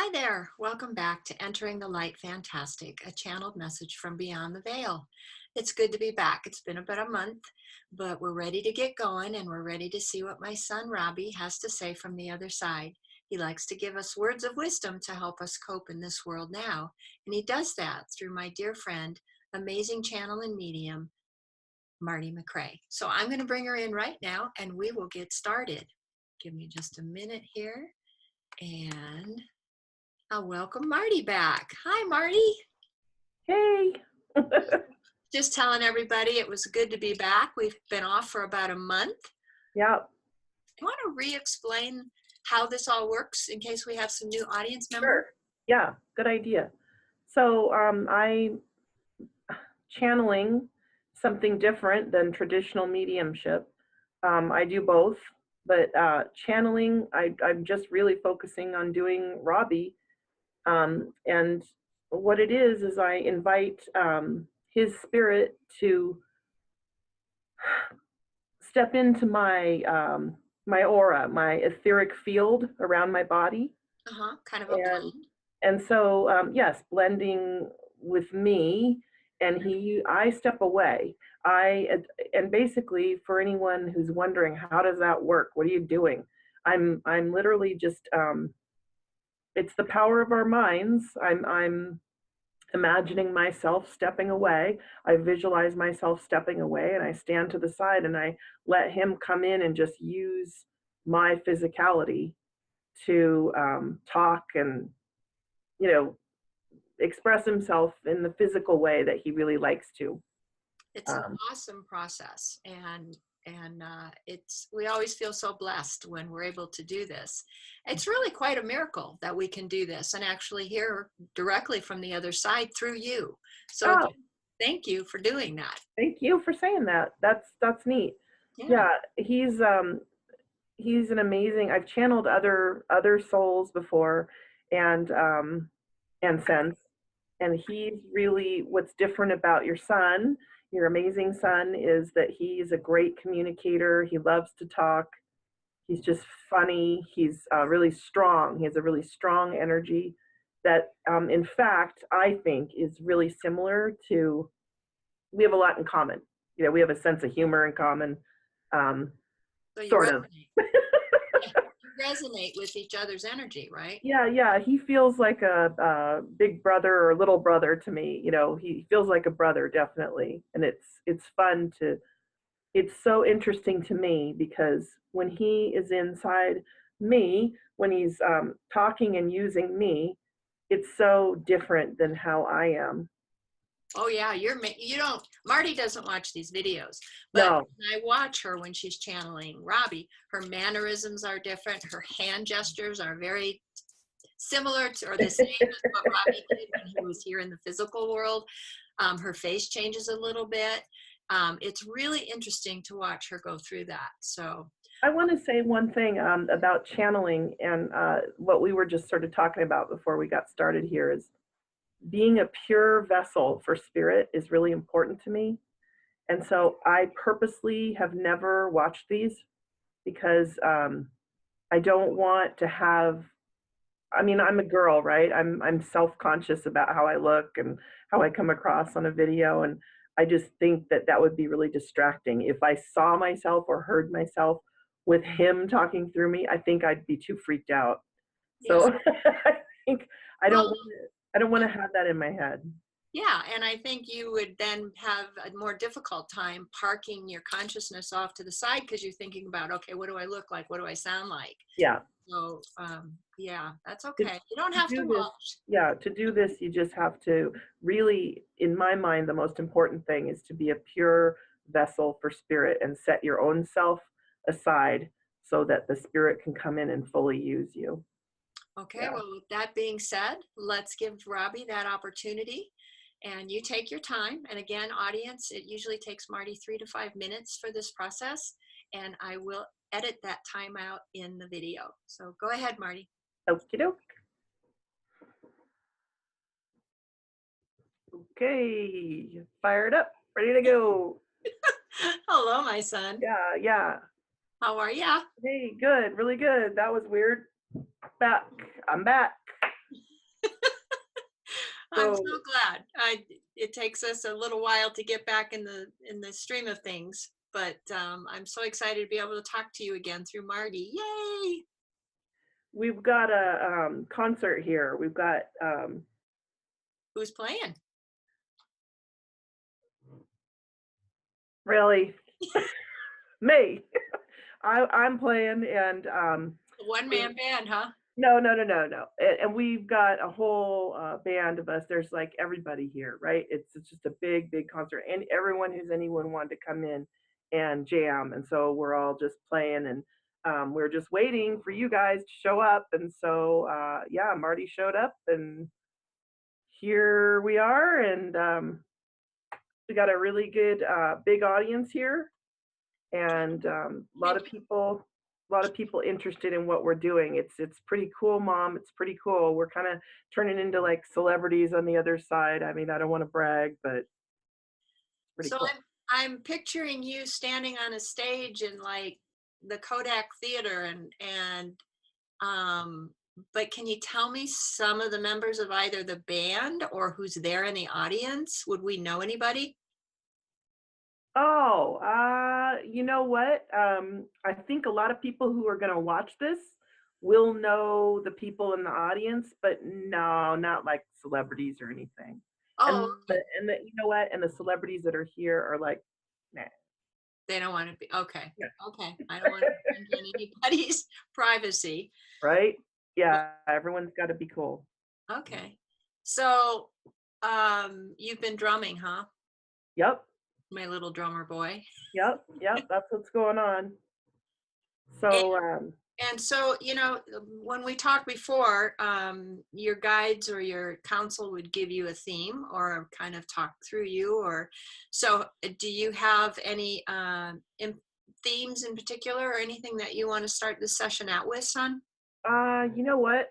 Hi there. Welcome back to Entering the Light Fantastic, a channeled message from beyond the veil. It's good to be back. It's been about a month, but we're ready to get going and we're ready to see what my son Robbie has to say from the other side. He likes to give us words of wisdom to help us cope in this world now, and he does that through my dear friend, amazing channel and medium, Marty McCrae. So I'm going to bring her in right now and we will get started. Give me just a minute here and I'll welcome Marty back. Hi, Marty. Hey. Just telling everybody it was good to be back. We've been off for about a month. Yeah, Do you want to re-explain how this all works in case we have some new audience members? sure. Yeah, good idea. So I channeling something different than traditional mediumship. I do both, but channeling, I'm just really focusing on doing Robbie. And what it is I invite his spirit to step into my aura, my etheric field around my body. Kind of a And blend. and so yes, blending with me, and I step away. And basically, for anyone who's wondering how does that work, what are you doing, I'm literally just it's the power of our minds. I'm imagining myself stepping away. I visualize myself stepping away, and I stand to the side and I let him come in and just use my physicality to talk and, you know, express himself in the physical way that he really likes to. It's an Um, awesome process, and it's we always feel so blessed when we're able to do this. It's really quite a miracle that we can do this and actually hear directly from the other side through you. So oh, again, thank you for doing that. thank you for saying that. That's neat. Yeah. Yeah, he's an amazing. I've channeled other souls before, and since, and he's really what's different about your son, your amazing son, is that he's a great communicator. He loves to talk. He's just funny. He's really strong. He has a really strong energy that, in fact, I think is really similar to, we have a lot in common. You know, we have a sense of humor in common, um, So you sort of. resonate. Yeah. You resonate with each other's energy, right? Yeah, yeah. He feels like a big brother or little brother to me. You know, he feels like a brother, definitely. And it's fun to, it's so interesting to me because when he is inside me, when he's talking and using me, it's so different than how I am. Oh yeah, you don't. Marty doesn't watch these videos, but No. when I watch her when she's channeling Robbie. Her mannerisms are different. Her hand gestures are very similar to or the same as what Robbie did when he was here in the physical world. Her face changes a little bit. It's really interesting to watch her go through that. So I want to say one thing about channeling and what we were just sort of talking about before we got started here is being a pure vessel for spirit is really important to me. And so I purposely have never watched these because I don't want to have, I mean, I'm a girl, right? I'm self-conscious about how I look and how I come across on a video, and I just think that that would be really distracting. If I saw myself or heard myself with him talking through me, I think I'd be too freaked out. yeah, So I think I don't well, want to, I don't want to have that in my head. yeah, and I think you would then have a more difficult time parking your consciousness off to the side because you're thinking about, okay, what do I look like? What do I sound like? Yeah. So, yeah, that's To, okay. You don't to have to do this, watch. yeah, to do this, you just have to really, in my mind, the most important thing is to be a pure vessel for spirit and set your own self aside so that the spirit can come in and fully use you. Okay, Yeah. well, with that being said, let's give Robbie that opportunity. And you take your time. And again, audience, it usually takes Marty 3 to 5 minutes for this process. And I will edit that time out in the video. So go ahead, Marty. Okie doke. Okay. Fired up. Ready to go. Hello, my son. Yeah. Yeah. How are ya? Hey, good. Really good. That was weird. Back. I'm back. I'm So so glad. It takes us a little while to get back in the stream of things, but I'm so excited to be able to talk to you again through Marty. Yay! we've got a concert here. We've got Who's playing? really me. I'm playing, and A one we're man band, huh? no, no, no, no, no. And we've got a whole band of us. There's like everybody here, right? It's just a big, big concert, and everyone who's anyone wanted to come in and jam. And so we're all just playing, and we're just waiting for you guys to show up. And so yeah, Marty showed up, and here we are, and we got a really good big audience here, and Can you, a lot of people interested in what we're doing. It's pretty cool, Mom. It's pretty cool. We're kind of turning into like celebrities on the other side. I mean, I don't want to brag, but it's pretty so cool. I'm picturing you standing on a stage in like the Kodak Theater and um but can you tell me some of the members of either the band or who's there in the audience? Would we know anybody? Oh, you know what? I think a lot of people who are going to watch this will know the people in the audience, but no, not like celebrities or anything. Oh, And the you know what? And the celebrities that are here are like, nah, they don't want to be okay. yeah, Okay. I don't want to infringe on anybody's privacy. right? But Yeah, everyone's got to be cool. okay. So you've been drumming, huh? Yep, My little drummer boy. yep, yep. That's what's going on. So, And so, you know, when we talked before, your guides or your counsel would give you a theme or kind of talk through you. Or so, do you have any themes in particular or anything that you want to start this session out with, son? you know what?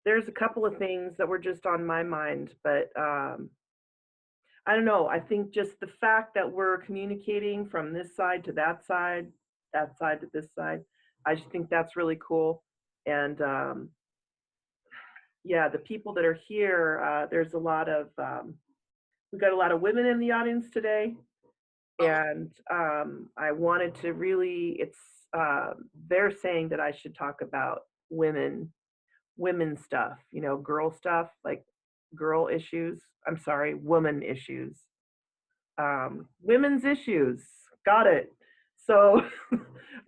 There's a couple of things that were just on my mind, but I don't know. I think just the fact that we're communicating from this side to that side to this side, I just think that's really cool. And yeah, the people that are here, there's a lot of, we've got a lot of women in the audience today. Oh, And I wanted to really, they're saying that I should talk about women stuff, girl stuff, like girl issues. I'm sorry, woman issues. Women's issues. Got it. So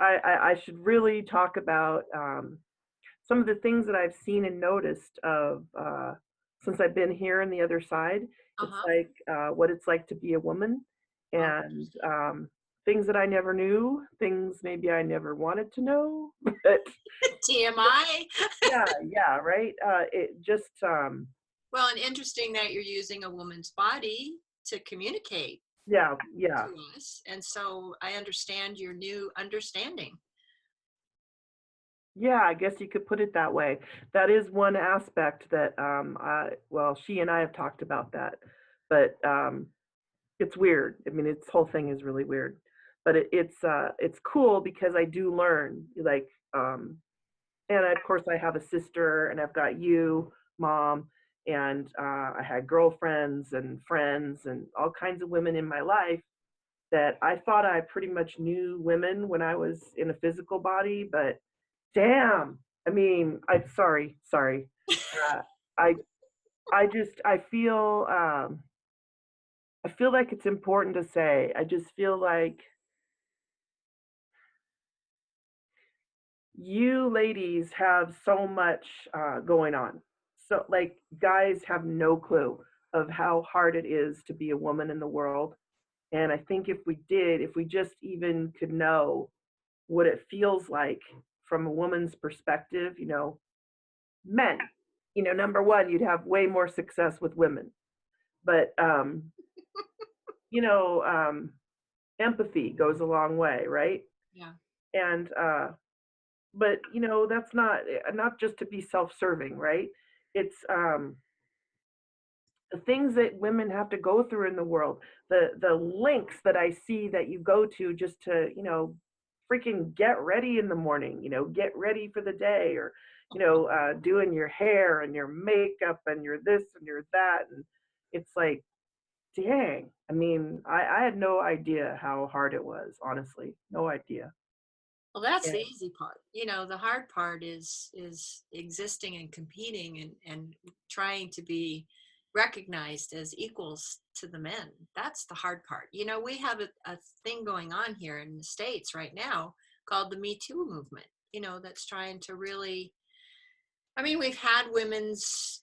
I should really talk about some of the things that I've seen and noticed of since I've been here on the other side. It's uh-huh. like what it's like to be a woman, Oh, and things that I never knew, things maybe I never wanted to know. But TMI. yeah, yeah, right. It just Well, and interesting that you're using a woman's body to communicate yeah, yeah. to us. And so I understand your new understanding. Yeah, I guess you could put it that way. That is one aspect that, well, she and I have talked about that, but it's weird. I mean, its whole thing is really weird, but it's cool because I do learn, like, and of course I have a sister, and I've got you, Mom, and I had girlfriends and friends and all kinds of women in my life that I thought I pretty much knew women when I was in a physical body, but damn. I mean, I'm sorry. Uh, I I feel like it's important to say. I just feel like you ladies have so much going on. So like guys have no clue of how hard it is to be a woman in the world. And I think if we just even could know what it feels like from a woman's perspective, men, number one, you'd have way more success with women. But you know, empathy goes a long way, right? Yeah. And but that's not just to be self-serving, right? It's the things that women have to go through in the world, the links that I see that you go to just to freaking get ready in the morning, get ready for the day, or doing your hair and your makeup and your this and your that. And it's like, dang. I mean, I had no idea how hard it was, honestly. No idea. Well, that's Yeah. the easy part. The hard part is existing and competing and trying to be recognized as equals to the men. That's the hard part. We have a thing going on here in the States right now called the Me Too movement, that's trying to really, I mean, we've had women's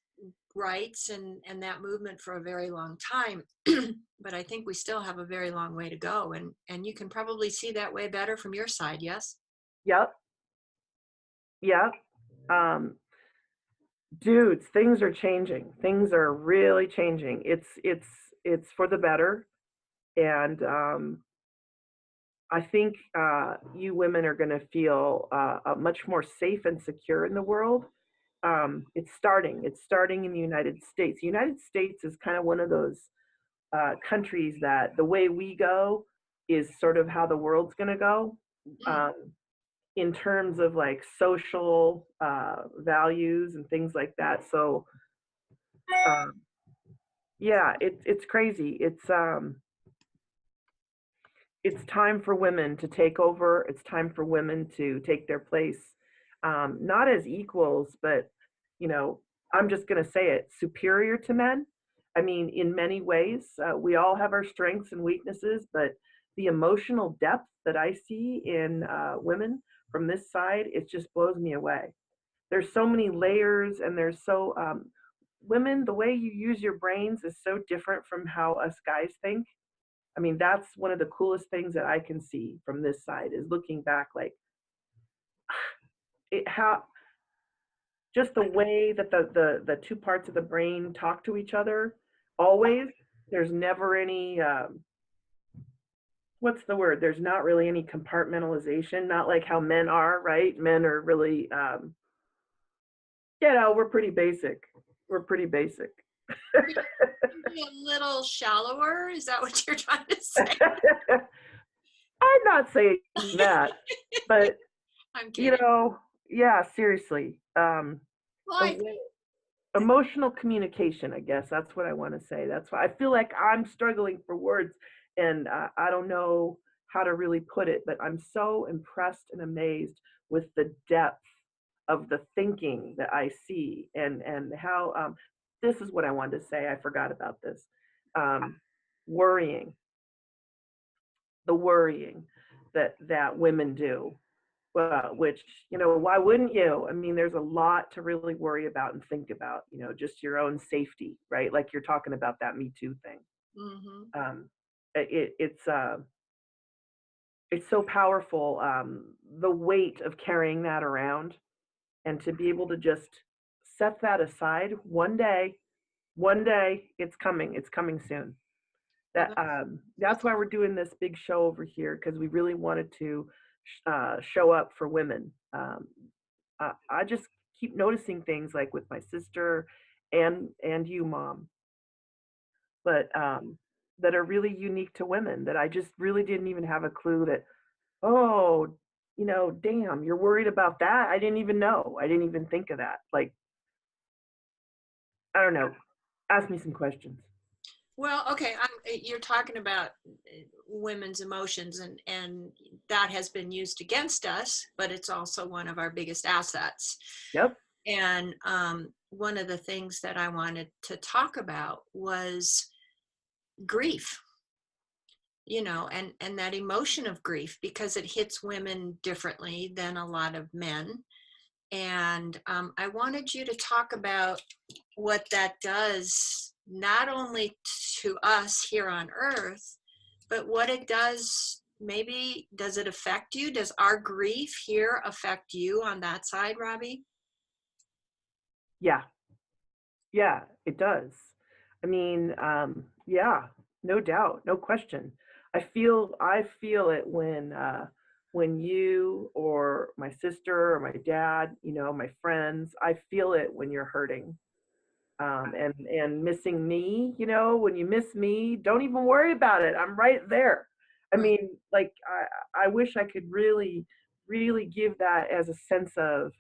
rights and that movement for a very long time, but I think we still have a very long way to go. And you can probably see that way better from your side, yes? Yep. Yep. Um, Dudes, things are changing. Things are really changing. It's for the better, and I think you women are going to feel much more safe and secure in the world. It's starting. It's starting in the United States. The United States is kind of one of those countries that the way we go is sort of how the world's going to go. Mm. Um, in terms of like social values and things like that. So um, yeah, it's crazy. It's time for women to take over. It's time for women to take their place, not as equals, but you know, I'm just going to say it, superior to men. I mean, in many ways, we all have our strengths and weaknesses, but the emotional depth that I see in women from this side, it just blows me away. There's so many layers, and there's so women. The way you use your brains is so different from how us guys think. I mean, that's one of the coolest things that I can see from this side is looking back, like how just the way that the two parts of the brain talk to each other. Always, there's never any what's the word? There's not really any compartmentalization. Not like how men are, right? Men are really, we're pretty basic. We're pretty basic. Maybe a little shallower. Is that what you're trying to say? I'm not saying that, but I'm you kidding. know, yeah, seriously. Well, The I way emotional communication, I guess that's what I want to say. That's why I feel like I'm struggling for words, and I don't know how to really put it, but I'm so impressed and amazed with the depth of the thinking that I see, and how this is what I wanted to say. I forgot about this. um, Worrying, the worrying that women do, which, why wouldn't you? I mean, there's a lot to really worry about and think about, just your own safety, right? Like you're talking about that Me Too thing. hmm Um, it's so powerful, the weight of carrying that around, and to be able to just set that aside one day, it's coming soon. Well, That's why we're doing this big show over here, because we really wanted to show up for women. I just keep noticing things like with my sister and you, mom, but that are really unique to women that I just really didn't even have a clue that, oh, damn, you're worried about that. I didn't even know. I didn't even think of that. Like, I don't know. Ask me some questions. okay. You're talking about women's emotions, and that has been used against us, but it's also one of our biggest assets. Yep. And one of the things that I wanted to talk about was grief, and that emotion of grief, because it hits women differently than a lot of men. And I wanted you to talk about what that does, not only to us here on Earth, but what it does. Maybe does it affect you? Does our grief here affect you on that side, Robbie? Yeah. Yeah, it does. I mean, yeah, no doubt, no question. I feel it when you or my sister or my dad, my friends, I feel it when you're hurting. And missing me, when you miss me, don't even worry about it. I'm right there. I Mm. mean, like I wish I could really, really give that as a sense of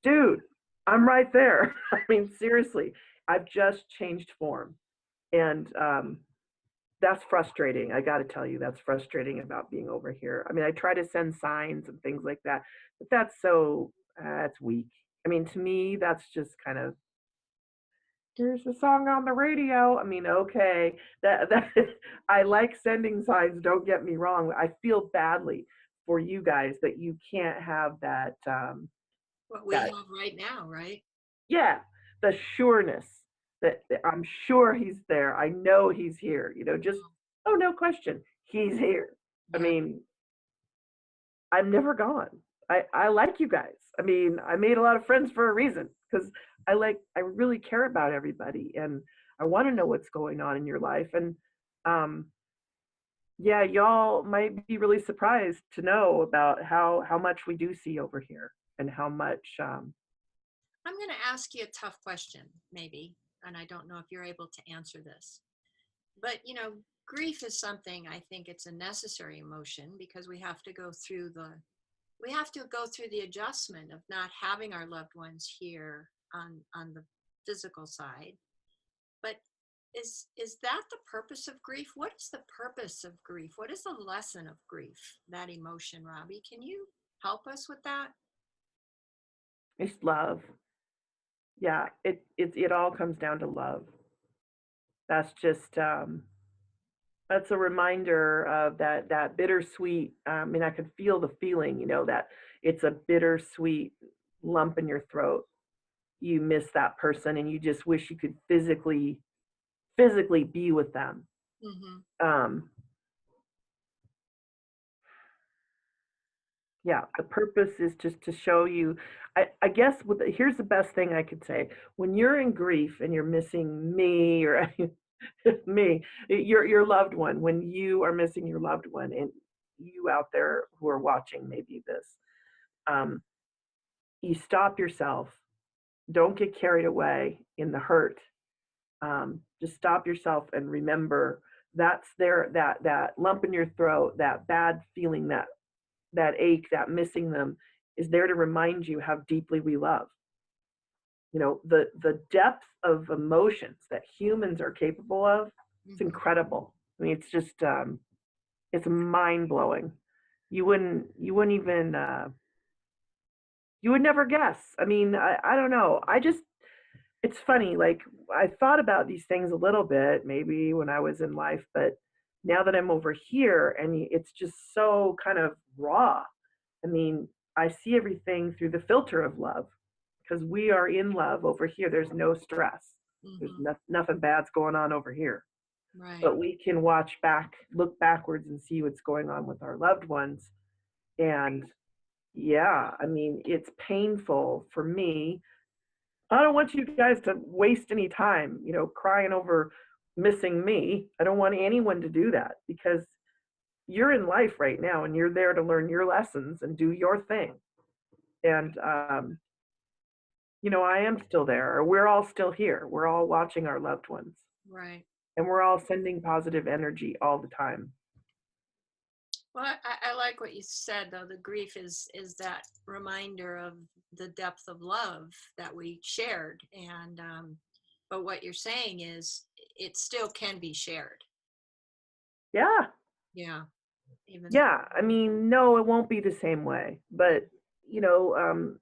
dude, I'm right there. I mean, seriously, I've just changed form. And that's frustrating. I got to tell you, that's frustrating about being over here. I mean, I try to send signs and things like that, but that's weak. I mean, to me, that's just kind of, here's a song on the radio. I mean, okay, that I like sending signs. Don't get me wrong. I feel badly for you guys that you can't have What we that have right now, right? yeah, the sureness that I'm sure he's there. I know he's here. Just oh no question, he's here. I Yeah. mean, I'm never gone. I like you guys. I mean, I made a lot of friends for a reason because I really care about everybody and I want to know what's going on in your life. And um yeah, y'all might be really surprised to know about how much we do see over here and how much I'm going to ask you a tough question, maybe, and I don't know if you're able to answer this. But, grief is something, I think it's a necessary emotion because we have to go through the adjustment of not having our loved ones here on the physical side. But is that the purpose of grief? What is the purpose of grief? What is the lesson of grief? That emotion, Robbie. Can you help us with that? it's love. Yeah, it all comes down to love. That's just that's a reminder of that bittersweet. I mean, I could feel the feeling, that it's a bittersweet lump in your throat. You miss that person, and you just wish you could physically be with them. Mm-hmm. Um, yeah, the purpose is just to show you. I guess here's the best thing I could say. When you're in grief and you're missing me or me, your loved one, when you are missing your loved one, and you out there who are watching maybe this, um, you stop yourself. Don't get carried away in the hurt. Just stop yourself and remember that's there, that lump in your throat, that bad feeling, that ache, that missing them is there to remind you how deeply we love. The depth of emotions that humans are capable of, it's Mm-hmm. incredible. I mean, it's just it's mind blowing. You wouldn't even you would never guess. I mean, I don't know. It's funny. Like I thought about these things a little bit, maybe when I was in life, but now that I'm over here, and it's just so kind of raw. I mean, I see everything through the filter of love because we are in love over here. There's no stress. There's Mm-hmm. nothing bad's going on over here. Right. But we can look backwards and see what's going on with our loved ones. And yeah, I mean, it's painful for me. I don't want you guys to waste any time, crying over missing me. I don't want anyone to do that because you're in life right now and you're there to learn your lessons and do your thing. And I am still there. Or we're all still here. We're all watching our loved ones, Right. and we're all sending positive energy all the time. Well, I like what you said, though. The grief is that reminder of the depth of love that we shared, and but what you're saying is it still can be shared. Yeah, Yeah, even yeah. I mean, no, it won't be the same way. But you know, um,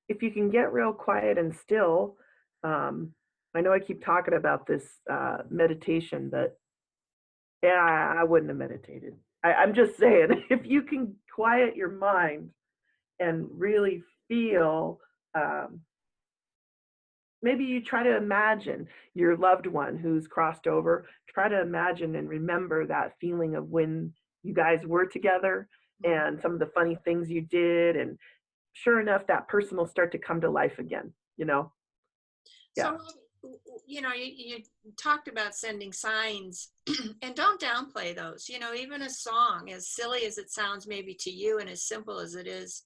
if you can get real quiet and still, um, I know I keep talking about this meditation, but yeah, I wouldn't have meditated. I'm just saying, if you can quiet your mind and really feel, um, maybe you try to imagine your loved one who's crossed over. Try to imagine and remember that feeling of when you guys were together Mhm. and some of the funny things you did. And sure enough, that person will start to come to life again. So, Yeah. you talked about sending signs, and don't downplay those. Even a song, as silly as it sounds, maybe to you, and as simple as it is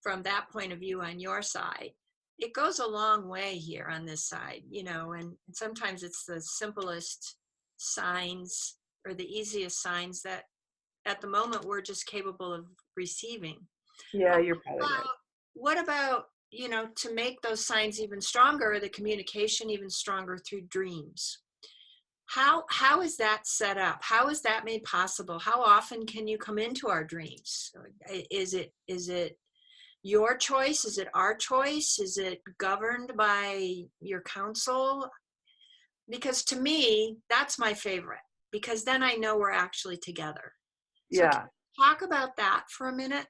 from that point of view on your side, it goes a long way here on this side, and sometimes it's the simplest signs or the easiest signs that at the moment we're just capable of receiving. Yeah, But you're probably right. what about, to make those signs even stronger, or the communication even stronger through dreams? How is that set up? How is that made possible? How often can you come into our dreams? Is it your choice? Is it our choice? Is it governed by your counsel? Because to me, that's my favorite, because then I know we're actually together. So can Yeah, you talk about that for a minute?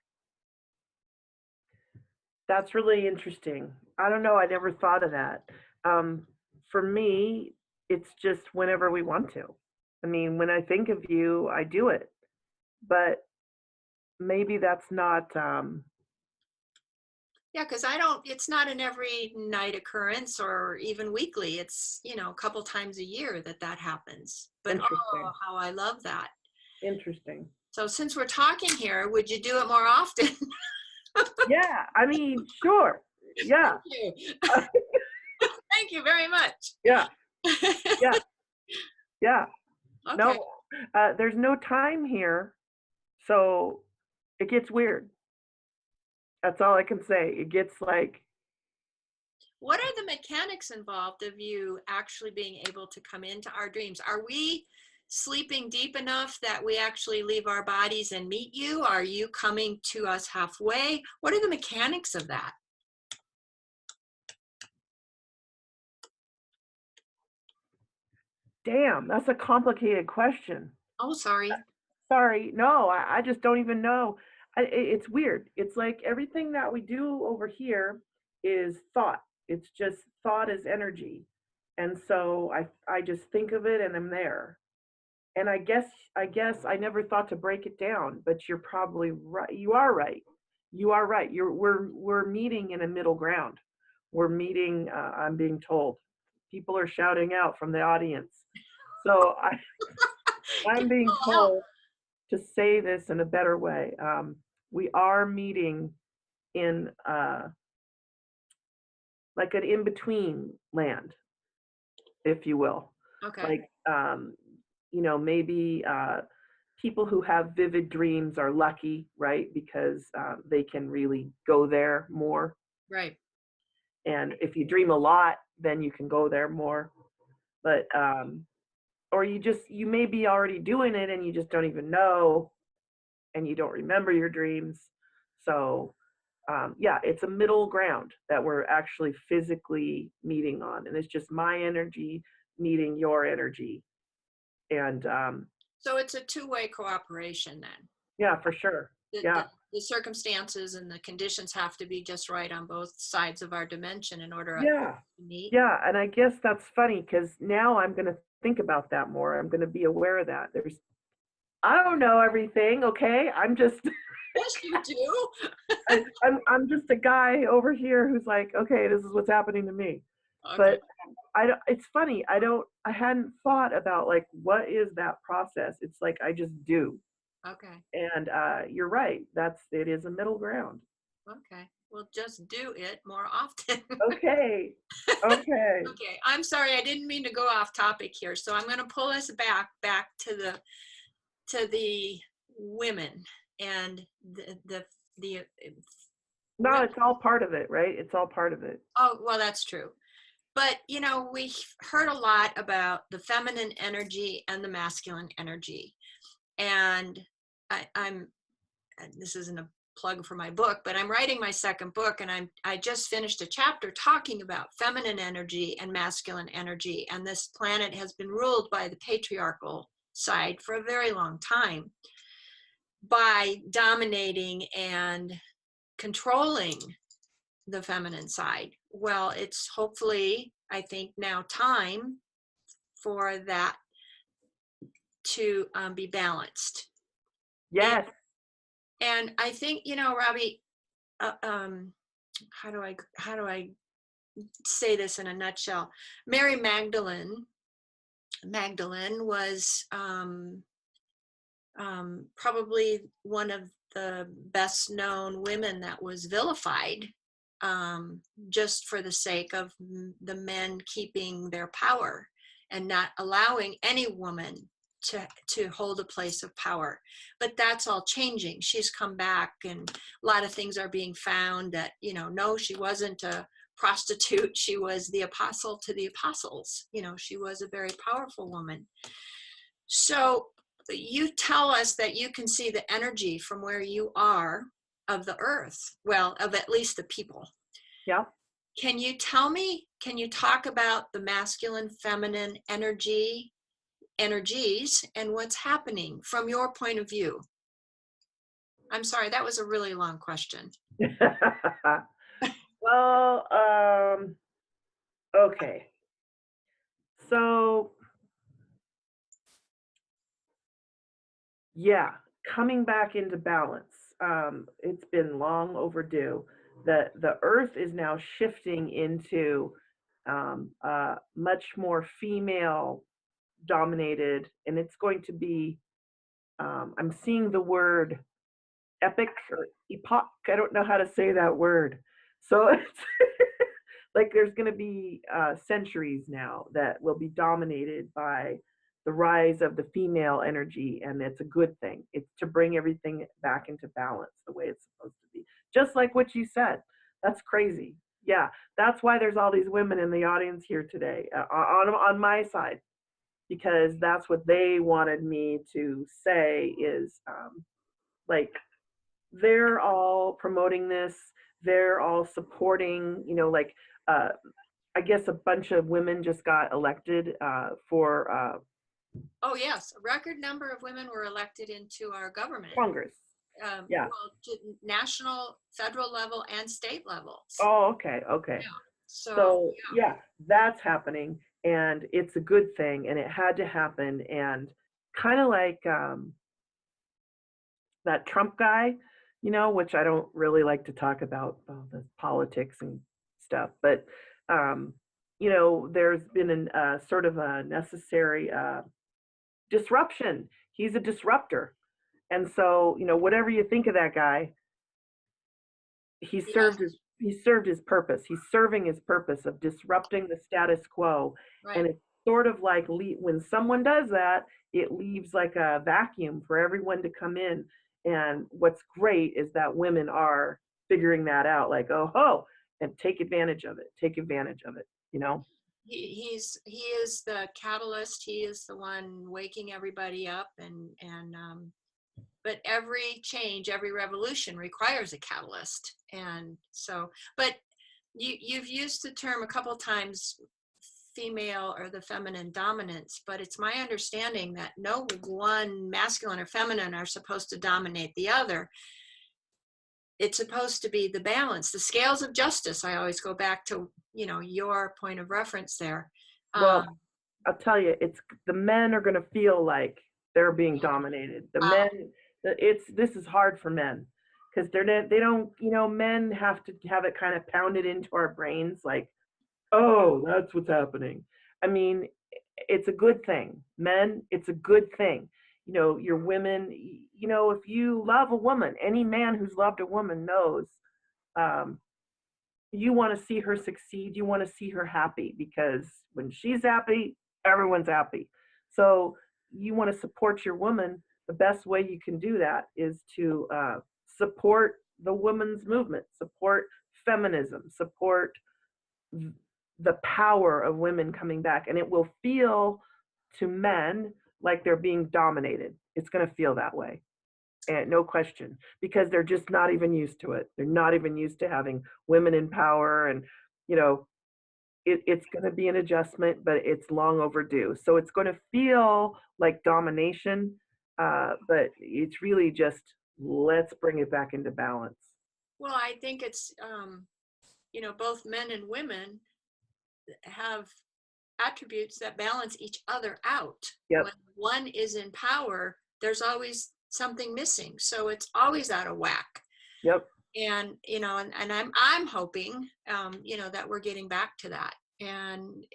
that's really interesting. I don't know. I never thought of that. Um, for me, it's just whenever we want to. I mean, when I think of you, I do it. But maybe that's not. Yeah, because it's not an every night occurrence or even weekly. It's, a couple times a year that happens. But oh, Interesting. how I love that. Interesting. So since we're talking here, would you do it more often? Yeah, I mean, sure. Yeah. Thank you. Thank you very much. Yeah. Yeah. Yeah. Okay. No, there's no time here, so it gets weird. That's all I can say. It gets like, What are the mechanics involved of you actually being able to come into our dreams? Are we sleeping deep enough that we actually leave our bodies and meet you? Are you coming to us halfway? What are the mechanics of that? damn, that's a complicated question. Oh, sorry. Sorry, no, I just don't even know. It's weird. It's like everything that we do over here is thought. It's just thought is energy, and so I just think of it and I'm there. And I guess I never thought to break it down, but you're probably right. You are right. You are right. We're meeting in a middle ground. We're meeting. I'm being told. People are shouting out from the audience. So Give I'm me a being little help. told to say this in a better way. We are meeting in like an in between land, if you will. Okay. Like, maybe people who have vivid dreams are lucky, right? Because they can really go there more. Right. And if you dream a lot, then you can go there more. But, or you may be already doing it and you just don't even know and you don't remember your dreams. So, yeah, it's a middle ground that we're actually physically meeting on. And it's just my energy meeting your energy. And So it's a two-way cooperation then. yeah, for sure. The, Yeah. the, the circumstances and the conditions have to be just right on both sides of our dimension in order Yeah. to meet. Yeah. And I guess that's funny because now I'm going to think about that more. I'm going to be aware of that. I don't know everything. Okay. I'm just, Yes, you do. I'm just a guy over here who's like, okay, this is what's happening to me. Okay. But I don't, it's funny. I hadn't thought about like, what is that process? It's like, I just do. Okay. And you're right. It is a middle ground. Okay. Well, just do it more often. Okay. Okay. Okay. I'm sorry. I didn't mean to go off topic here. So I'm going to pull us back to the women and the No, women. it's all part of it, right? It's all part of it. Oh, well, that's true. But, we heard a lot about the feminine energy and the masculine energy. And I'm this isn't a plug for my book, but I'm writing my second book, and I just finished a chapter talking about feminine energy and masculine energy. And this planet has been ruled by the patriarchal side for a very long time by dominating and controlling the feminine side. Well, it's hopefully, I think, now time for that to be balanced. And, Yes. and I think, Robbie, how do I say this in a nutshell? Mary Magdalene was probably one of the best known women that was vilified, just for the sake of the men keeping their power and not allowing any woman to hold a place of power. But that's all changing. She's come back, and a lot of things are being found that, no, she wasn't a prostitute. She was the apostle to the apostles. She was a very powerful woman. So you tell us that you can see the energy from where you are of the earth, well, of at least the people. Yeah. Can you tell me, can you talk about the masculine, feminine energies and what's happening from your point of view? I'm sorry, that was a really long question. Well, okay. So, yeah, coming back into balance. It's been long overdue. The earth is now shifting into much more female dominated, and it's going to be, I'm seeing the word epic or epoch. I don't know how to say that word. So it's like there's going to be centuries now that will be dominated by the rise of the female energy, and it's a good thing. It's to bring everything back into balance the way it's supposed to be. Just like what you said. That's crazy. Yeah, that's why there's all these women in the audience here today on my side, because that's what they wanted me to say is like they're all promoting this, they're all supporting, like uh, I guess a bunch of women just got elected for Oh, yes, a record number of women were elected into our government, Congress. Yeah. well, to national, federal level, and state levels. Oh, okay, okay. Yeah. So, So yeah, that's happening, and it's a good thing, and it had to happen, and kind of like that Trump guy, which I don't really like to talk about the politics and stuff, but um, there's been a sort of a necessary disruption. He's a disruptor, and so whatever you think of that guy, yes, he served his purpose. He's serving his purpose of disrupting the status quo, and right. it's sort of like when someone does that, it leaves like a vacuum for everyone to come in. And what's great is that women are figuring that out, like and take advantage of it. Take advantage of it. He is the catalyst. He is the one waking everybody up, but every change, every revolution requires a catalyst. And so, but you've used the term a couple times, female or the feminine dominance, but it's my understanding that no one masculine or feminine are supposed to dominate the other. It's supposed to be the balance, the scales of justice. I always go back to, your point of reference there. Well, Um, I'll tell you, it's the men are going to feel like they're being dominated. The wow. men, this is hard for men because they don't, men have to have it kind of pounded into our brains, like, oh, that's what's happening. I mean, it's a good thing, men. It's a good thing. Your women. If you love a woman, any man who's loved a woman knows. Um, you want to see her succeed, you want to see her happy, because when she's happy, everyone's happy. So you want to support your woman. The best way you can do that is to support the women's movement, support feminism, support the power of women coming back, and it will feel to men like they're being dominated. It's going to feel that way, and no question, because they're just not even used to it. They're not even used to having women in power, and you know, it's going to be an adjustment, but it's long overdue. So it's going to feel like domination, but it's really just let's bring it back into balance. Well, I think it's, both men and women have attributes that balance each other out. When Yep, one is in power, there's always something missing. So it's always out of whack. yep, And, and I'm hoping, that we're getting back to that. And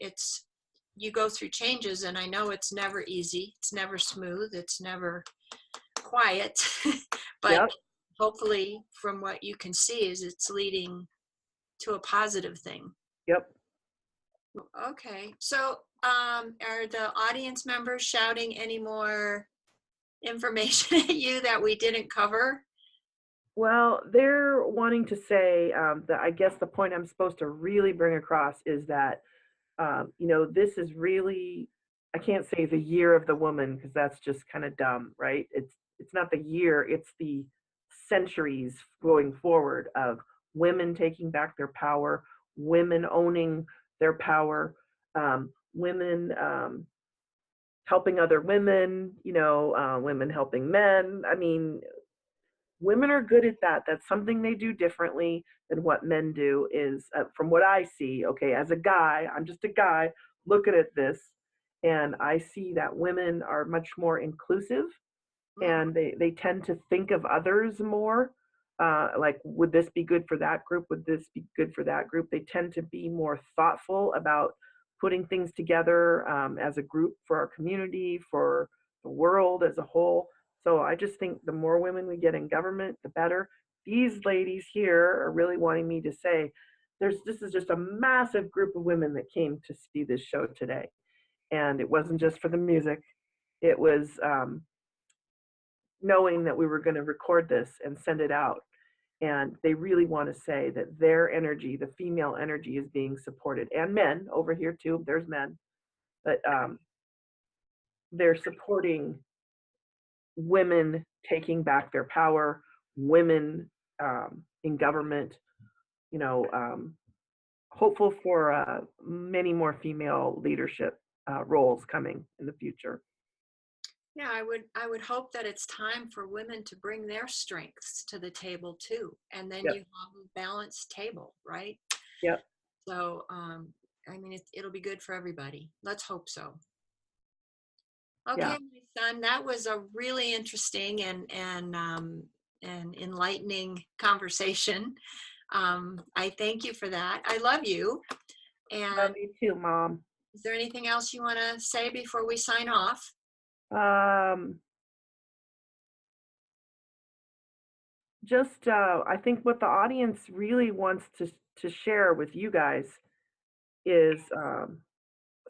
you go through changes, and I know it's never easy. It's never smooth. It's never quiet, but yep. hopefully from what you can see is it's leading to a positive thing. Yep. Okay. So, are the audience members shouting any more information at you that we didn't cover? Well, they're wanting to say that I guess the point I'm supposed to really bring across is that this is really, I can't say the year of the woman because that's just kind of dumb, right? It's not the year, it's the centuries going forward of women taking back their power, women owning their power, women helping other women, women helping men. I mean, women are good at that. That's something they do differently than what men do. Is from what I see. Okay, as a guy, I'm just a guy looking at this, and I see that women are much more inclusive, Mhm. and they tend to think of others more. Like, would this be good for that group? Would this be good for that group? They tend to be more thoughtful about putting things together as a group for our community, for the world as a whole. So I just think the more women we get in government, the better. These ladies here are really wanting me to say, this is just a massive group of women that came to see this show today, and it wasn't just for the music. It was knowing that we were going to record this and send it out. And they really want to say that their energy, the female energy, is being supported. And men over here too, there's men, but they're supporting women taking back their power, women in government, you know, hopeful for many more female leadership roles coming in the future. Yeah, I would hope that it's time for women to bring their strengths to the table too, and then Yep. you have a balanced table, right? Yep. So, I mean, it'll be good for everybody. Let's hope so. Yeah. Okay, my son, that was a really interesting and enlightening conversation. I thank you for that. I love you. Love And you too, Mom. is there anything else you want to say before we sign off? Um, just I think what the audience really wants to share with you guys is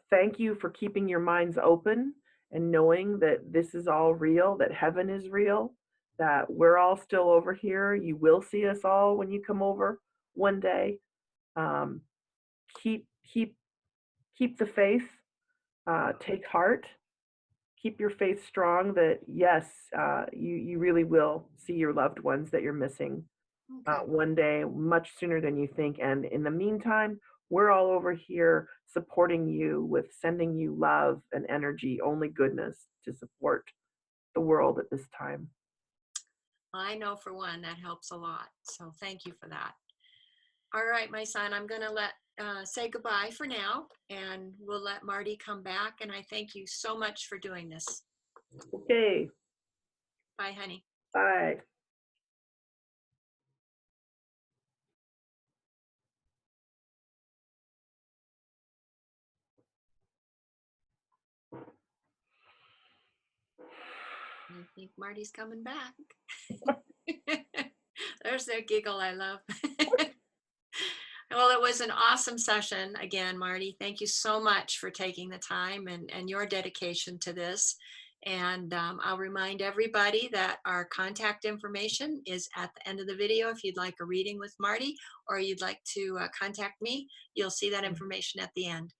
thank you for keeping your minds open and knowing that this is all real, that heaven is real, that we're all still over here. You will see us all when you come over one day. Um, keep keep keep the faith. Take heart. Keep your faith strong. That yes, you really will see your loved ones that you're missing Okay. one day, much sooner than you think. And in the meantime, we're all over here supporting you with sending you love and energy, only goodness to support the world at this time. I know for one that helps a lot. So thank you for that. All right, my son, I'm going to say goodbye for now, and we'll let Marty come back. And I thank you so much for doing this. Okay, Bye, honey. bye. I think Marty's coming back. There's that giggle I love. Well, it was an awesome session again, Marty. Thank you so much for taking the time and your dedication to this. And I'll remind everybody that our contact information is at the end of the video. If you'd like a reading with Marty or you'd like to contact me, you'll see that information at the end.